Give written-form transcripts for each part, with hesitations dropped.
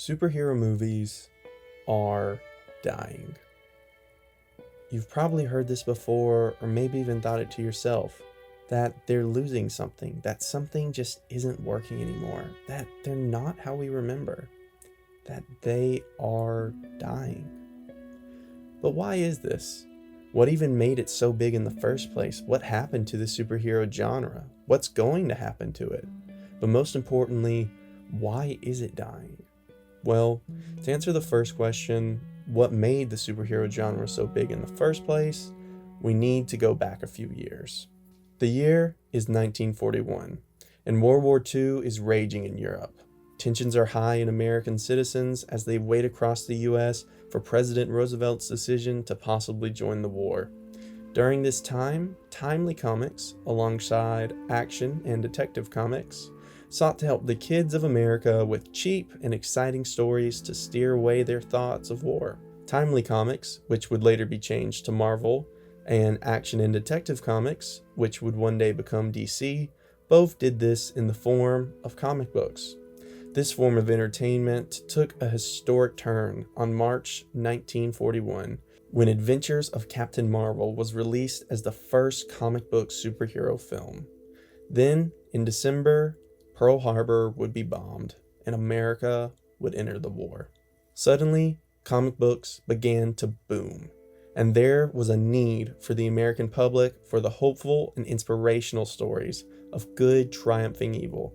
Superhero movies are dying. You've probably heard this before, or maybe even thought it to yourself, that they're losing something, that something just isn't working anymore, that they're not how we remember, that they are dying. But why is this? What even made it so big in the first place? What happened to the superhero genre? What's going to happen to it? But most importantly, why is it dying? Well, to answer the first question, what made the superhero genre so big in the first place, we need to go back a few years. The year is 1941, and World War II is raging in Europe. Tensions are high in American citizens as they wait across the US for President Roosevelt's decision to possibly join the war. During this time, Timely Comics, alongside Action and Detective Comics, sought to help the kids of America with cheap and exciting stories to steer away their thoughts of war. Timely Comics, which would later be changed to Marvel, and Action and Detective Comics, which would one day become DC, both did this in the form of comic books. This form of entertainment took a historic turn on March 1941, when Adventures of Captain Marvel was released as the first comic book superhero film. Then, in December, Pearl Harbor would be bombed, and America would enter the war. Suddenly, comic books began to boom, and there was a need for the American public for the hopeful and inspirational stories of good triumphing evil.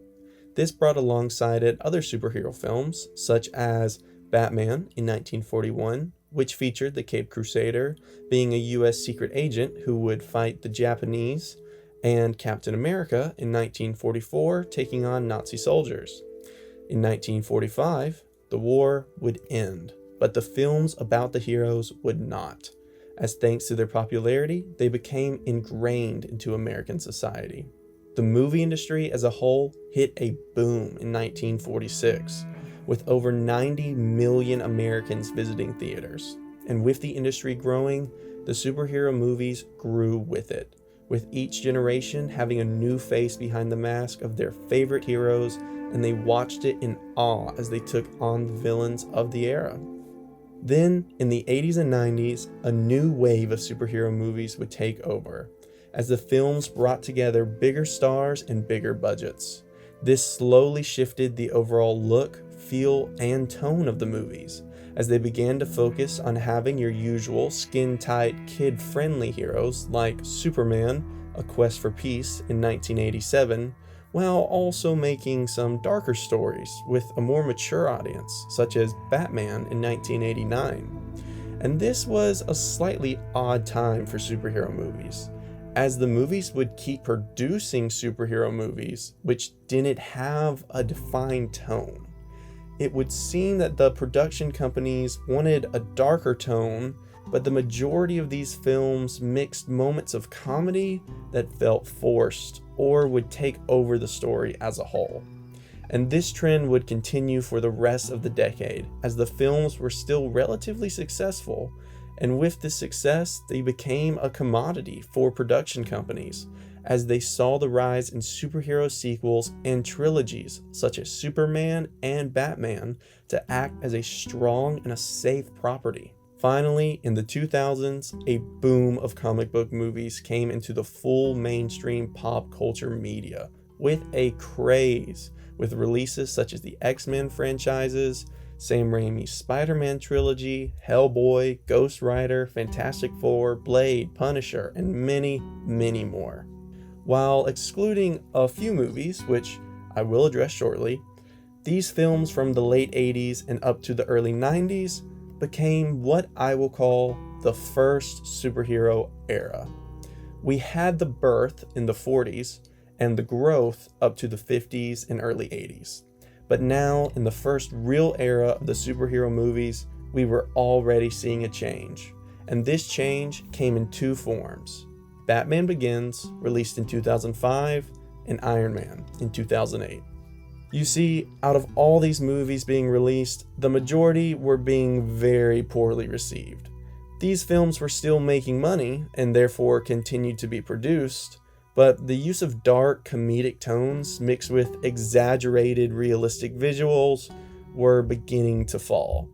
This brought alongside it other superhero films, such as Batman in 1941, which featured the Caped Crusader being a U.S. secret agent who would fight the Japanese, and Captain America in 1944 taking on Nazi soldiers. In 1945, the war would end, but the films about the heroes would not, as thanks to their popularity, they became ingrained into American society. The movie industry as a whole hit a boom in 1946, with over 90 million Americans visiting theaters. And with the industry growing, the superhero movies grew with it, with each generation having a new face behind the mask of their favorite heroes, and they watched it in awe as they took on the villains of the era. Then, in the 80s and 90s, a new wave of superhero movies would take over, as the films brought together bigger stars and bigger budgets. This slowly shifted the overall look, feel, and tone of the movies, as they began to focus on having your usual skin-tight, kid-friendly heroes like Superman, A Quest for Peace in 1987, while also making some darker stories with a more mature audience, such as Batman in 1989. And this was a slightly odd time for superhero movies, as the movies would keep producing superhero movies which didn't have a defined tone. It would seem that the production companies wanted a darker tone, but the majority of these films mixed moments of comedy that felt forced or would take over the story as a whole. And this trend would continue for the rest of the decade, as the films were still relatively successful, and with this success, they became a commodity for production companies, as they saw the rise in superhero sequels and trilogies such as Superman and Batman to act as a strong and a safe property. Finally, in the 2000s, a boom of comic book movies came into the full mainstream pop culture media with a craze, with releases such as the X-Men franchises, Sam Raimi's Spider-Man trilogy, Hellboy, Ghost Rider, Fantastic Four, Blade, Punisher, and many, many more. While excluding a few movies, which I will address shortly, these films from the late 80s and up to the early 90s became what I will call the first superhero era. We had the birth in the 40s and the growth up to the 50s and early 80s. But now, in the first real era of the superhero movies, we were already seeing a change. And this change came in two forms: Batman Begins, released in 2005, and Iron Man in 2008. You see, out of all these movies being released, the majority were being very poorly received. These films were still making money, and therefore continued to be produced, but the use of dark comedic tones mixed with exaggerated realistic visuals were beginning to fall.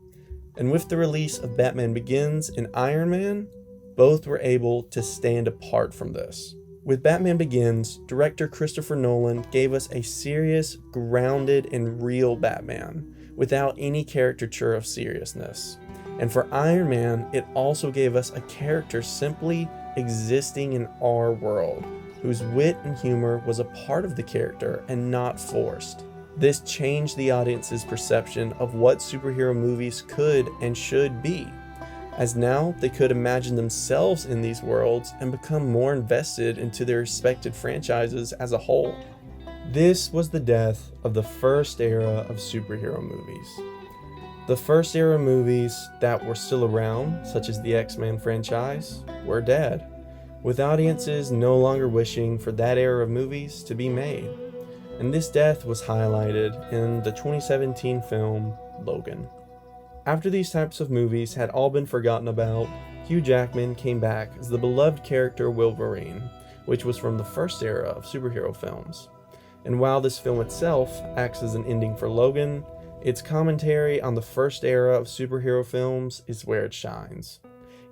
And with the release of Batman Begins and Iron Man, both were able to stand apart from this. With Batman Begins, director Christopher Nolan gave us a serious, grounded, and real Batman, without any caricature of seriousness. And for Iron Man, it also gave us a character simply existing in our world, whose wit and humor was a part of the character and not forced. This changed the audience's perception of what superhero movies could and should be, as now they could imagine themselves in these worlds and become more invested into their respected franchises as a whole. This was the death of the first era of superhero movies. The first era movies that were still around, such as the X-Men franchise, were dead, with audiences no longer wishing for that era of movies to be made. And this death was highlighted in the 2017 film Logan. After these types of movies had all been forgotten about, Hugh Jackman came back as the beloved character Wolverine, which was from the first era of superhero films. And while this film itself acts as an ending for Logan, its commentary on the first era of superhero films is where it shines.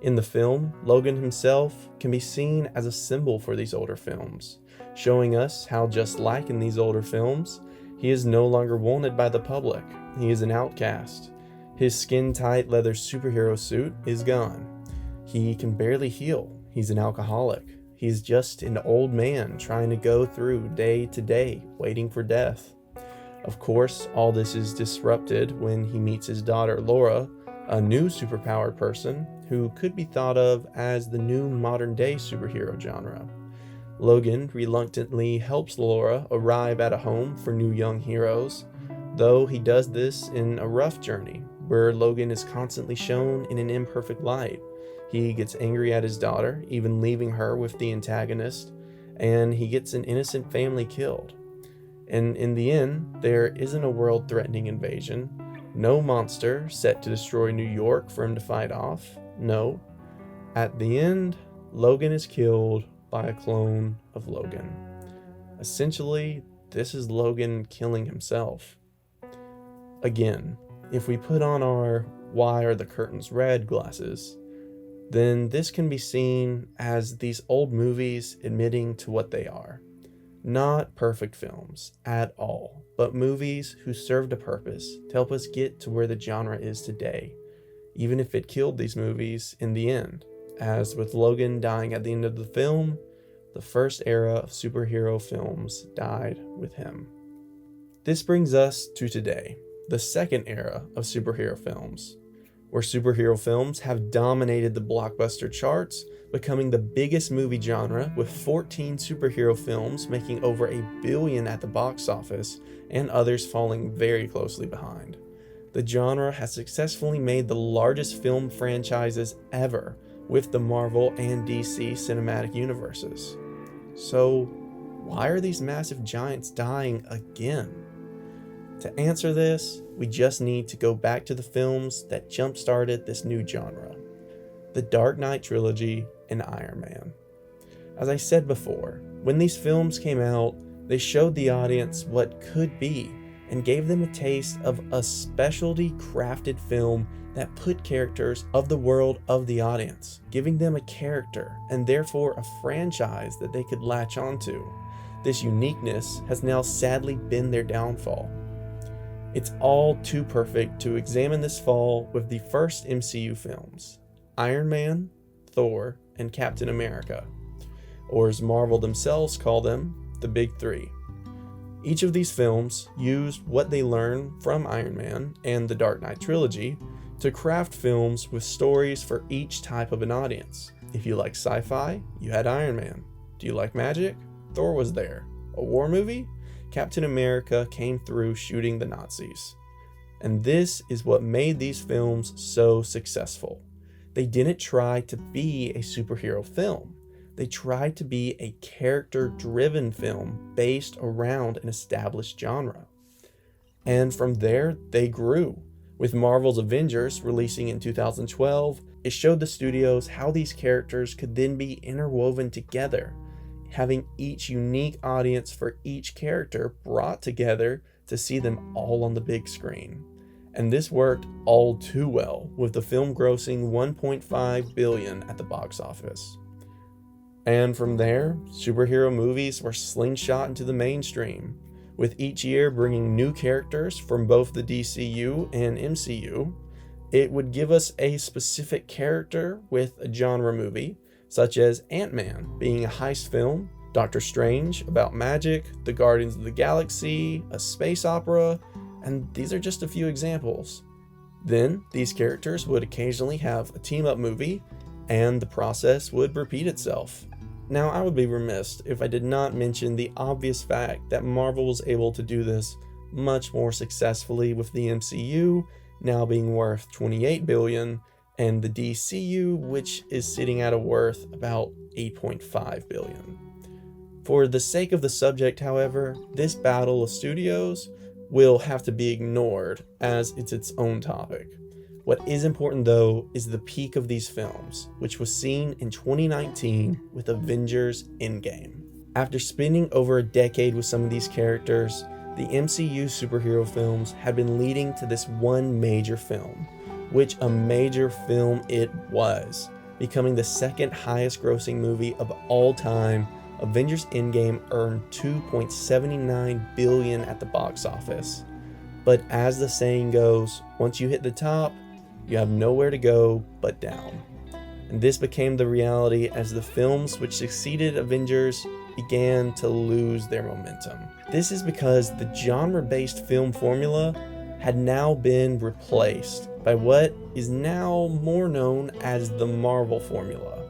In the film, Logan himself can be seen as a symbol for these older films, showing us how, just like in these older films, he is no longer wanted by the public. He is an outcast. His skin-tight leather superhero suit is gone. He can barely heal. He's an alcoholic. He's just an old man trying to go through day to day, waiting for death. Of course, all this is disrupted when he meets his daughter Laura, a new superpowered person who could be thought of as the new modern-day superhero genre. Logan reluctantly helps Laura arrive at a home for new young heroes, though he does this in a rough journey, where Logan is constantly shown in an imperfect light. He gets angry at his daughter, even leaving her with the antagonist, and he gets an innocent family killed. And in the end, there isn't a world-threatening invasion, no monster set to destroy New York for him to fight off. No. At the end, Logan is killed by a clone of Logan. Essentially, this is Logan killing himself. Again, if we put on our "why are the curtains red" glasses, then this can be seen as these old movies admitting to what they are. Not perfect films at all, but movies who served a purpose to help us get to where the genre is today, even if it killed these movies in the end. As with Logan dying at the end of the film, the first era of superhero films died with him. This brings us to today, the second era of superhero films, where superhero films have dominated the blockbuster charts, becoming the biggest movie genre, with 14 superhero films making over $1 billion at the box office, and others falling very closely behind. The genre has successfully made the largest film franchises ever with the Marvel and DC cinematic universes. So, why are these massive giants dying again? To answer this, we just need to go back to the films that jump-started this new genre: the Dark Knight trilogy and Iron Man. As I said before, when these films came out, they showed the audience what could be and gave them a taste of a specialty crafted film that put characters of the world of the audience, giving them a character and therefore a franchise that they could latch onto. This uniqueness has now sadly been their downfall. It's all too perfect to examine this fall with the first MCU films: Iron Man, Thor, and Captain America, or as Marvel themselves call them, the Big Three. Each of these films used what they learned from Iron Man and the Dark Knight trilogy to craft films with stories for each type of an audience. If you like sci-fi, you had Iron Man. Do you like magic? Thor was there. A war movie? Captain America came through shooting the Nazis. And this is what made these films so successful. They didn't try to be a superhero film. They tried to be a character-driven film based around an established genre. And from there, they grew. With Marvel's Avengers releasing in 2012, it showed the studios how these characters could then be interwoven together, having each unique audience for each character brought together to see them all on the big screen. and this worked all too well, with the film grossing $1.5 billion at the box office. And from there, superhero movies were slingshot into the mainstream, with each year bringing new characters from both the DCU and MCU. It would give us a specific character with a genre movie, such as Ant-Man being a heist film, Doctor Strange about magic, the Guardians of the Galaxy, a space opera, and these are just a few examples. Then, these characters would occasionally have a team-up movie, and the process would repeat itself. Now, I would be remiss if I did not mention the obvious fact that Marvel was able to do this much more successfully with the MCU now being worth $28 billion, and the DCU, which is sitting at a worth about $8.5 billion. For the sake of the subject, however, this battle of studios will have to be ignored as it's its own topic. What is important though is the peak of these films, which was seen in 2019 with Avengers Endgame. After spending over a decade with some of these characters, the MCU superhero films had been leading to this one major film, which a major film it was, becoming the second highest grossing movie of all time. Avengers Endgame earned $2.79 billion at the box office. But as the saying goes, once you hit the top, you have nowhere to go but down. And this became the reality as the films which succeeded Avengers began to lose their momentum. This is because the genre-based film formula had now been replaced by what is now more known as the Marvel formula.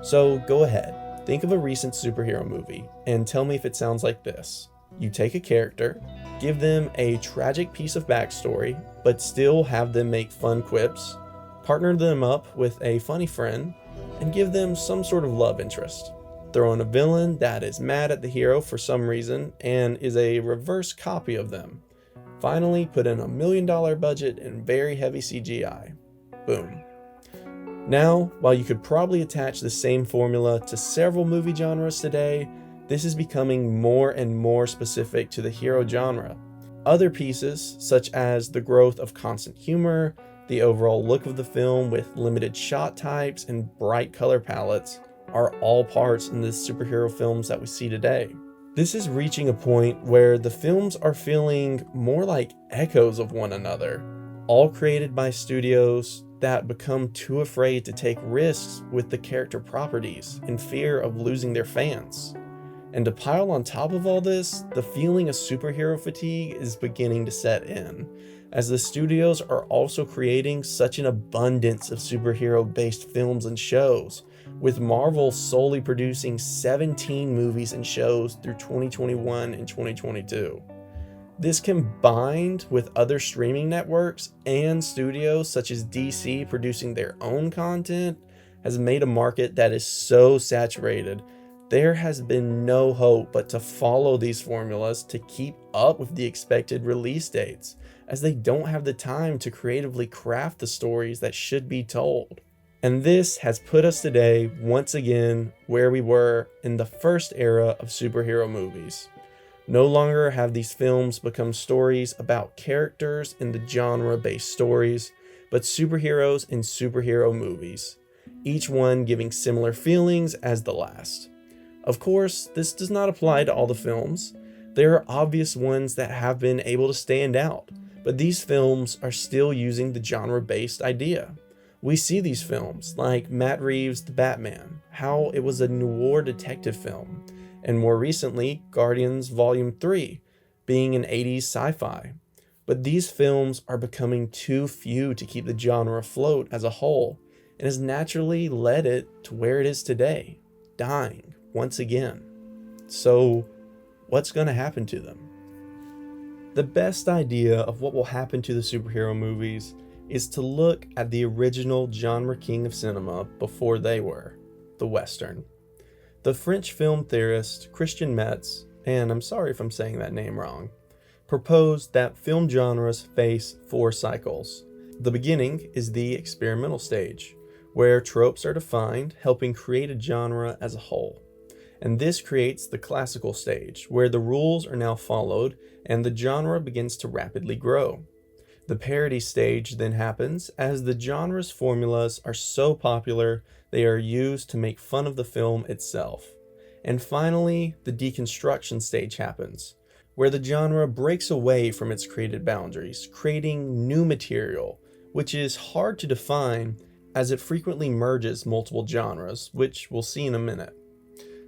So go ahead, think of a recent superhero movie and tell me if it sounds like this. You take a character, give them a tragic piece of backstory, but still have them make fun quips, partner them up with a funny friend, and give them some sort of love interest. Throw in a villain that is mad at the hero for some reason and is a reverse copy of them. Finally, put in $1 million budget and very heavy CGI. Boom. Now, while you could probably attach the same formula to several movie genres today, this is becoming more and more specific to the hero genre. Other pieces, such as the growth of constant humor, the overall look of the film with limited shot types and bright color palettes, are all parts in the superhero films that we see today. This is reaching a point where the films are feeling more like echoes of one another, all created by studios that become too afraid to take risks with the character properties in fear of losing their fans. And to pile on top of all this, the feeling of superhero fatigue is beginning to set in, as the studios are also creating such an abundance of superhero-based films and shows, with Marvel solely producing 17 movies and shows through 2021 and 2022. This, combined with other streaming networks and studios such as DC producing their own content, has made a market that is so saturated. There has been no hope but to follow these formulas to keep up with the expected release dates, as they don't have the time to creatively craft the stories that should be told. And this has put us today, once again, where we were in the first era of superhero movies. No longer have these films become stories about characters in the genre-based stories, but superheroes in superhero movies, each one giving similar feelings as the last. Of course, this does not apply to all the films. There are obvious ones that have been able to stand out, but these films are still using the genre-based idea. We see these films, like Matt Reeves' The Batman, how it was a noir detective film, and more recently, Guardians Volume 3, being an 80s sci-fi. But these films are becoming too few to keep the genre afloat as a whole, and has naturally led it to where it is today, dying once again. So, what's going to happen to them? The best idea of what will happen to the superhero movies is to look at the original genre king of cinema before they were, the Western. The French film theorist Christian Metz, and I'm sorry if I'm saying that name wrong, proposed that film genres face 4 cycles. The beginning is the experimental stage, where tropes are defined, helping create a genre as a whole. And this creates the classical stage, where the rules are now followed and the genre begins to rapidly grow. The parody stage then happens as the genre's formulas are so popular they are used to make fun of the film itself. And finally, the deconstruction stage happens, where the genre breaks away from its created boundaries, creating new material, which is hard to define as it frequently merges multiple genres, which we'll see in a minute.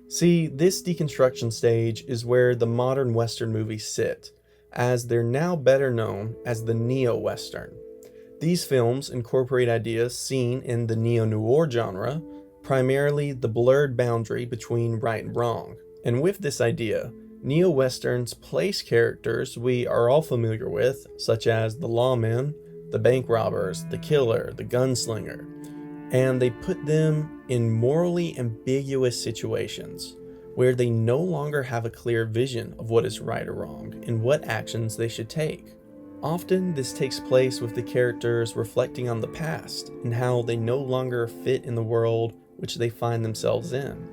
See, this deconstruction stage is where the modern Western movies sit, as they're now better known as the neo-Western. These films incorporate ideas seen in the neo-noir genre, primarily the blurred boundary between right and wrong. And with this idea, neo-Westerns place characters we are all familiar with, such as the lawmen, the bank robbers, the killer, the gunslinger, and they put them in morally ambiguous situations where they no longer have a clear vision of what is right or wrong and what actions they should take. Often this takes place with the characters reflecting on the past and how they no longer fit in the world which they find themselves in.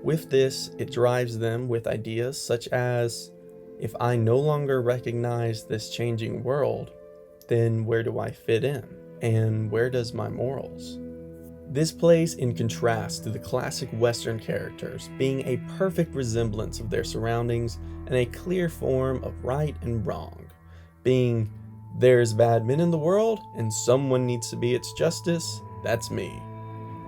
With this, it drives them with ideas such as, if I no longer recognize this changing world, then where do I fit in? And where does my morals? This plays in contrast to the classic Western characters being a perfect resemblance of their surroundings and a clear form of right and wrong, being, there's bad men in the world and someone needs to be its justice, that's me.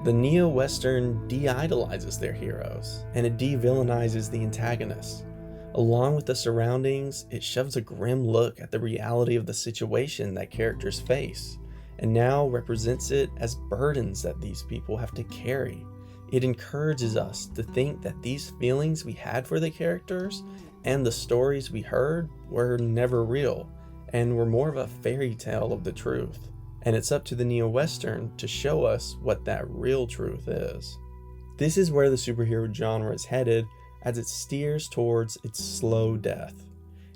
The neo-Western de-idolizes their heroes, and it de-villainizes the antagonists. Along with the surroundings, it shoves a grim look at the reality of the situation that characters face, and now represents it as burdens that these people have to carry. It encourages us to think that these feelings we had for the characters and the stories we heard were never real, and were more of a fairy tale of the truth. And it's up to the neo-Western to show us what that real truth is. This is where the superhero genre is headed as it steers towards its slow death.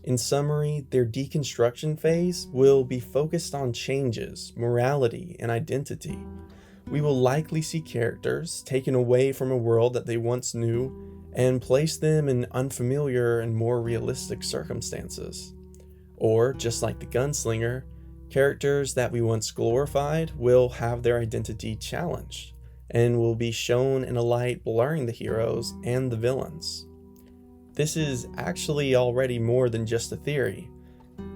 In summary, their deconstruction phase will be focused on changes, morality, and identity. We will likely see characters taken away from a world that they once knew and place them in unfamiliar and more realistic circumstances. Or, just like the gunslinger, characters that we once glorified will have their identity challenged and will be shown in a light blurring the heroes and the villains. This is actually already more than just a theory,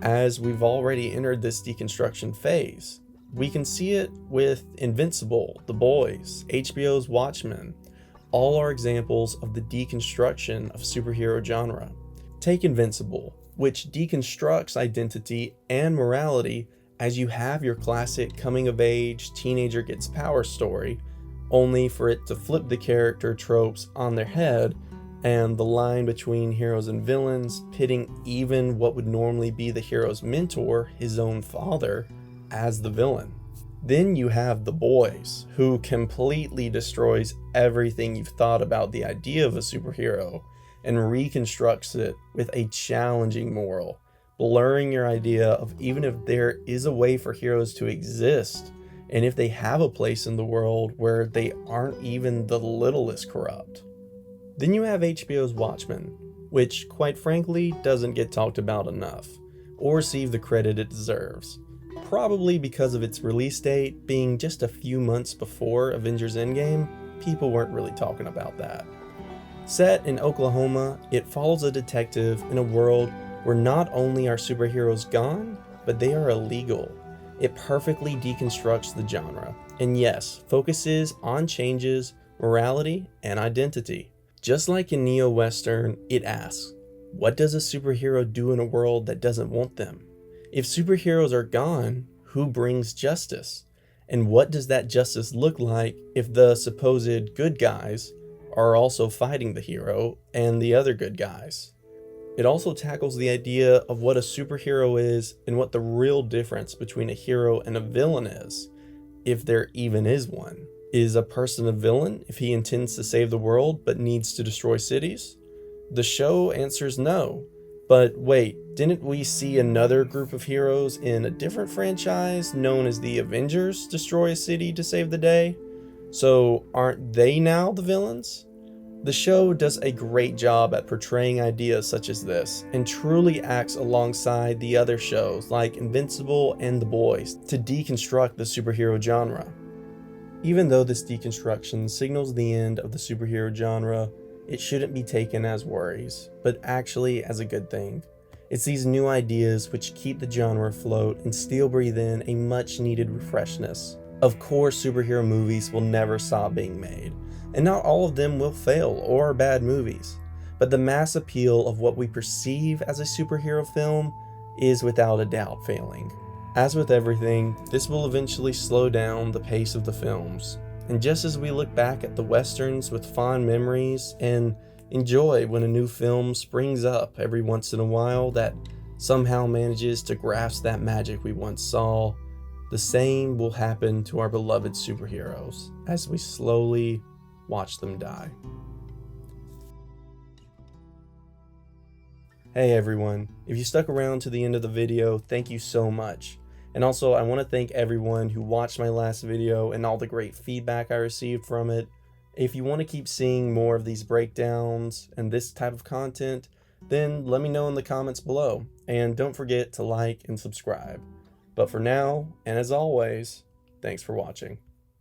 as we've already entered this deconstruction phase. We can see it with Invincible, The Boys, HBO's Watchmen. All are examples of the deconstruction of superhero genre. Take Invincible, which deconstructs identity and morality as you have your classic coming-of-age teenager gets power story, only for it to flip the character tropes on their head and the line between heroes and villains, pitting even what would normally be the hero's mentor, his own father, as the villain. Then you have The Boys, who completely destroys everything you've thought about the idea of a superhero and reconstructs it with a challenging moral, blurring your idea of even if there is a way for heroes to exist, and if they have a place in the world where they aren't even the littlest corrupt. Then you have HBO's Watchmen, which quite frankly doesn't get talked about enough, or receive the credit it deserves, probably because of its release date being just a few months before Avengers Endgame. People weren't really talking about that. Set in Oklahoma, it follows a detective in a world where not only are superheroes gone, but they are illegal. It perfectly deconstructs the genre, and yes, focuses on changes, morality, and identity. Just like in neo-Western, it asks, what does a superhero do in a world that doesn't want them? If superheroes are gone, who brings justice? And what does that justice look like if the supposed good guys are also fighting the hero and the other good guys? It also tackles the idea of what a superhero is and what the real difference between a hero and a villain is, if there even is one. Is a person a villain if he intends to save the world but needs to destroy cities? The show answers no. But wait, didn't we see another group of heroes in a different franchise known as the Avengers destroy a city to save the day? So aren't they now the villains? The show does a great job at portraying ideas such as this, and truly acts alongside the other shows like Invincible and The Boys to deconstruct the superhero genre. Even though this deconstruction signals the end of the superhero genre, it shouldn't be taken as worries, but actually as a good thing. It's these new ideas which keep the genre afloat and still breathe in a much needed refreshness. Of course, superhero movies will never stop being made, and not all of them will fail or are bad movies, but the mass appeal of what we perceive as a superhero film is without a doubt failing. As with everything, this will eventually slow down the pace of the films, and just as we look back at the westerns with fond memories and enjoy when a new film springs up every once in a while that somehow manages to grasp that magic we once saw, the same will happen to our beloved superheroes as we slowly watch them die. Hey everyone, if you stuck around to the end of the video, thank you so much. And also, I want to thank everyone who watched my last video and all the great feedback I received from it. If you want to keep seeing more of these breakdowns and this type of content, then let me know in the comments below. And don't forget to like and subscribe. But for now, and as always, thanks for watching.